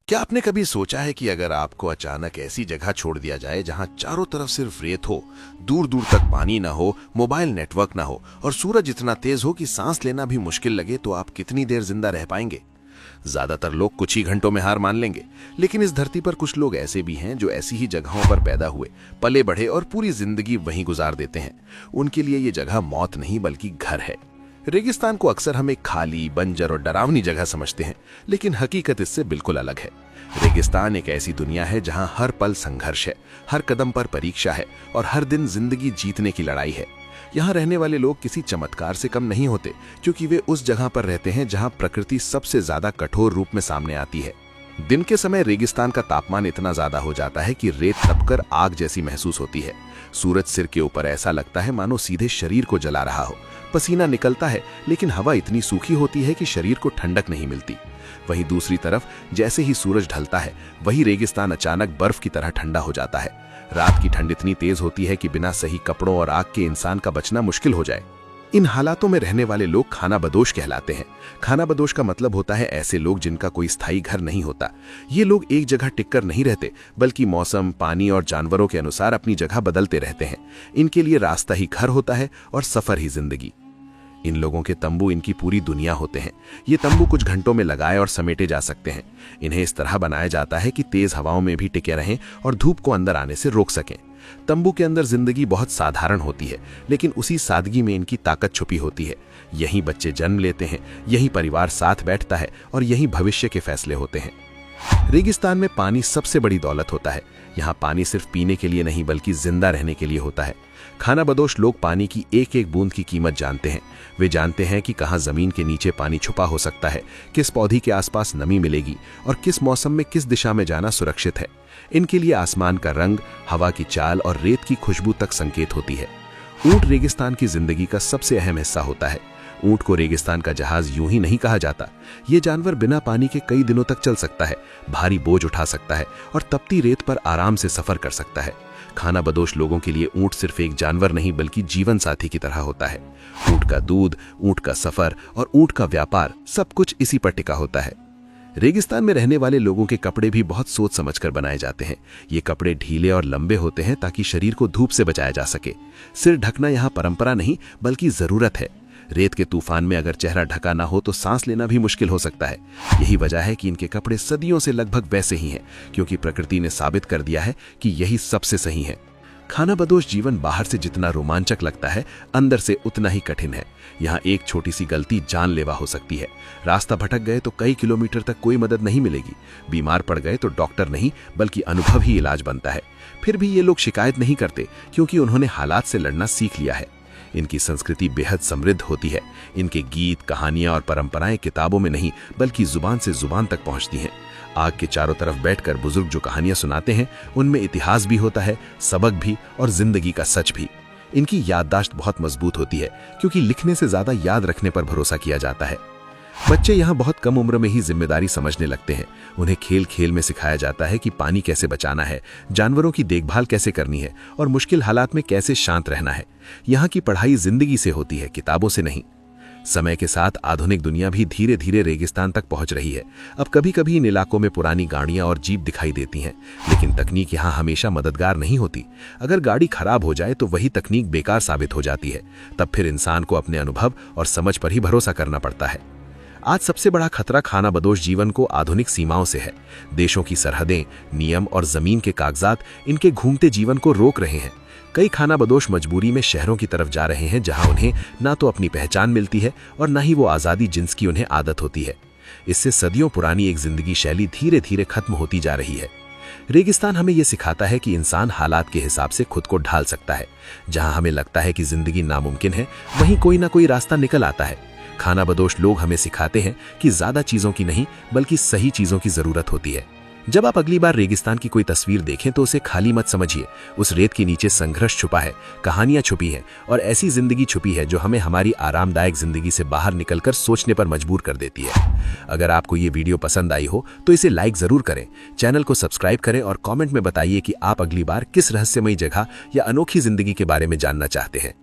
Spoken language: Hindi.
क्या आपने कभी सोचा है कि अगर आपको अचानक ऐसी जगह छोड़ दिया जाए जहां चारों तरफ सिर्फ रेत हो, दूर दूर तक पानी ना हो, मोबाइल नेटवर्क ना हो और सूरज इतना तेज हो कि सांस लेना भी मुश्किल लगे, तो आप कितनी देर जिंदा रह पाएंगे? ज्यादातर लोग कुछ ही घंटों में हार मान लेंगे, लेकिन इस धरती पर कुछ लोग ऐसे भी हैं जो ऐसी ही जगहों पर पैदा हुए, पले बढ़े और पूरी जिंदगी वहीं गुजार देते हैं। उनके लिए ये जगह मौत नहीं बल्कि घर है। रेगिस्तान को अक्सर हम एक खाली, बंजर और डरावनी जगह समझते हैं, लेकिन हकीकत इससे बिल्कुल अलग है। रेगिस्तान एक ऐसी दुनिया है जहां हर पल संघर्ष है, हर कदम पर परीक्षा है और हर दिन जिंदगी जीतने की लड़ाई है। यहाँ रहने वाले लोग किसी चमत्कार से कम नहीं होते, क्योंकि वे उस जगह पर रहते हैं जहां प्रकृति सबसे ज्यादा कठोर रूप में सामने आती है। दिन के समय रेगिस्तान का तापमान इतना ज्यादा हो जाता है कि रेत तपकर आग जैसी महसूस होती है। सूरज सिर के ऊपर ऐसा लगता है मानो सीधे शरीर को जला रहा हो। पसीना निकलता है, लेकिन हवा इतनी सूखी होती है कि शरीर को ठंडक नहीं मिलती। वहीं दूसरी तरफ जैसे ही सूरज ढलता है, वही रेगिस्तान अचानक बर्फ की तरह ठंडा हो जाता है। रात की ठंड इतनी तेज होती है कि बिना सही कपड़ों और आग के इंसान का बचना मुश्किल हो जाए। इन हालातों में रहने वाले लोग खानाबदोश कहलाते हैं। खानाबदोश का मतलब होता है ऐसे लोग जिनका कोई स्थायी घर नहीं होता। ये लोग एक जगह टिककर नहीं रहते, बल्कि मौसम, पानी और जानवरों के अनुसार अपनी जगह बदलते रहते हैं। इनके लिए रास्ता ही घर होता है और सफर ही जिंदगी। इन लोगों के तंबू इनकी पूरी दुनिया होते हैं। ये तंबू कुछ घंटों में लगाए और समेटे जा सकते हैं। इन्हें इस तरह बनाया जाता है कि तेज हवाओं में भी टिके रहें और धूप को अंदर आने से रोक सकें। तंबू के अंदर जिंदगी बहुत साधारण होती है, लेकिन उसी सादगी में इनकी ताकत छुपी होती है। यहीं बच्चे जन्म लेते हैं, यहीं परिवार साथ बैठता है और यहीं भविष्य के फैसले होते हैं। रेगिस्तान में पानी सबसे बड़ी दौलत होता है। यहाँ पानी सिर्फ पीने के लिए नहीं बल्कि जिंदा रहने के लिए होता है। खानाबदोश लोग पानी की एक एक बूंद की कीमत जानते हैं। वे जानते हैं कि कहाँ जमीन के नीचे पानी छुपा हो सकता है, किस पौधे के आसपास नमी मिलेगी और किस मौसम में किस दिशा में जाना सुरक्षित है। इनके लिए आसमान का रंग, हवा की चाल और रेत की खुशबू तक संकेत होती है। ऊंट रेगिस्तान की जिंदगी का सबसे अहम हिस्सा होता है। ऊंट को रेगिस्तान का जहाज यूं ही नहीं कहा जाता। ये जानवर बिना पानी के कई दिनों तक चल सकता है, भारी बोझ उठा सकता है और तपती रेत पर आराम से सफर कर सकता है। खानाबदोश लोगों के लिए ऊंट सिर्फ एक जानवर नहीं बल्कि जीवन साथी की तरह होता है। ऊंट का दूध, ऊंट का सफर और ऊंट का व्यापार, सब कुछ इसी पर टिका होता है। रेगिस्तान में रहने वाले लोगों के कपड़े भी बहुत सोच समझकर बनाए जाते हैं। ये कपड़े ढीले और लंबे होते हैं ताकि शरीर को धूप से बचाया जा सके। सिर ढकना यहाँ परंपरा नहीं बल्कि जरूरत है। रेत के तूफान में अगर चेहरा ढका ना हो तो सांस लेना भी मुश्किल हो सकता है। यही वजह है कि इनके कपड़े सदियों से लगभग वैसे ही हैं, क्योंकि प्रकृति ने साबित कर दिया है कि यही सबसे सही है। खानाबदोश जीवन बाहर से जितना रोमांचक लगता है, अंदर से उतना ही कठिन है। यहाँ एक छोटी सी गलती जानलेवा हो सकती है। रास्ता भटक गए तो कई किलोमीटर तक कोई मदद नहीं मिलेगी। बीमार पड़ गए तो डॉक्टर नहीं बल्कि अनुभव ही इलाज बनता है। फिर भी ये लोग शिकायत नहीं करते, क्योंकि उन्होंने हालात से लड़ना सीख लिया है। इनकी संस्कृति बेहद समृद्ध होती है। इनके गीत, कहानियां और परंपराएं किताबों में नहीं बल्कि जुबान से जुबान तक पहुंचती हैं। आग के चारों तरफ बैठकर बुजुर्ग जो कहानियां सुनाते हैं, उनमें इतिहास भी होता है, सबक भी और जिंदगी का सच भी। इनकी याददाश्त बहुत मजबूत होती है, क्योंकि लिखने से ज्यादा याद रखने पर भरोसा किया जाता है। बच्चे यहाँ बहुत कम उम्र में ही जिम्मेदारी समझने लगते हैं। उन्हें खेल खेल में सिखाया जाता है कि पानी कैसे बचाना है, जानवरों की देखभाल कैसे करनी है और मुश्किल हालात में कैसे शांत रहना है। यहाँ की पढ़ाई जिंदगी से होती है, किताबों से नहीं। समय के साथ आधुनिक दुनिया भी धीरे धीरे रेगिस्तान तक पहुंच रही है। अब कभी कभी इन इलाकों में पुरानी गाड़ियां और जीप दिखाई देती हैं, लेकिन तकनीक यहाँ हमेशा मददगार नहीं होती। अगर गाड़ी खराब हो जाए तो वही तकनीक बेकार साबित हो जाती है। तब फिर इंसान को अपने अनुभव और समझ पर ही भरोसा करना पड़ता है। आज सबसे बड़ा खतरा खानाबदोश जीवन को आधुनिक सीमाओं से है। देशों की सरहदें, नियम और जमीन के कागजात इनके घूमते जीवन को रोक रहे हैं। कई खानाबदोश मजबूरी में शहरों की तरफ जा रहे हैं, जहां उन्हें ना तो अपनी पहचान मिलती है और ना ही वो आज़ादी जिसकी उन्हें आदत होती है। इससे सदियों पुरानी एक जिंदगी शैली धीरे धीरे खत्म होती जा रही है। रेगिस्तान हमें यह सिखाता है कि इंसान हालात के हिसाब से खुद को ढाल सकता है। जहां हमें लगता है कि जिंदगी नामुमकिन है, वहीं कोई ना कोई रास्ता निकल आता है। खानाबदोश लोग हमें सिखाते हैं कि ज्यादा चीजों की नहीं बल्कि सही चीजों की जरूरत होती है। जब आप अगली बार रेगिस्तान की कोई तस्वीर देखें तो उसे खाली मत समझिए। उस रेत के नीचे संघर्ष छुपा है, कहानियां छुपी हैं और ऐसी जिंदगी छुपी है जो हमें हमारी आरामदायक जिंदगी से बाहर निकलकर सोचने पर मजबूर कर देती है। अगर आपको ये वीडियो पसंद आई हो तो इसे लाइक जरूर करें, चैनल को सब्सक्राइब करें और कमेंट में बताइए कि आप अगली बार किस रहस्यमयी जगह या अनोखी जिंदगी के बारे में जानना चाहते हैं।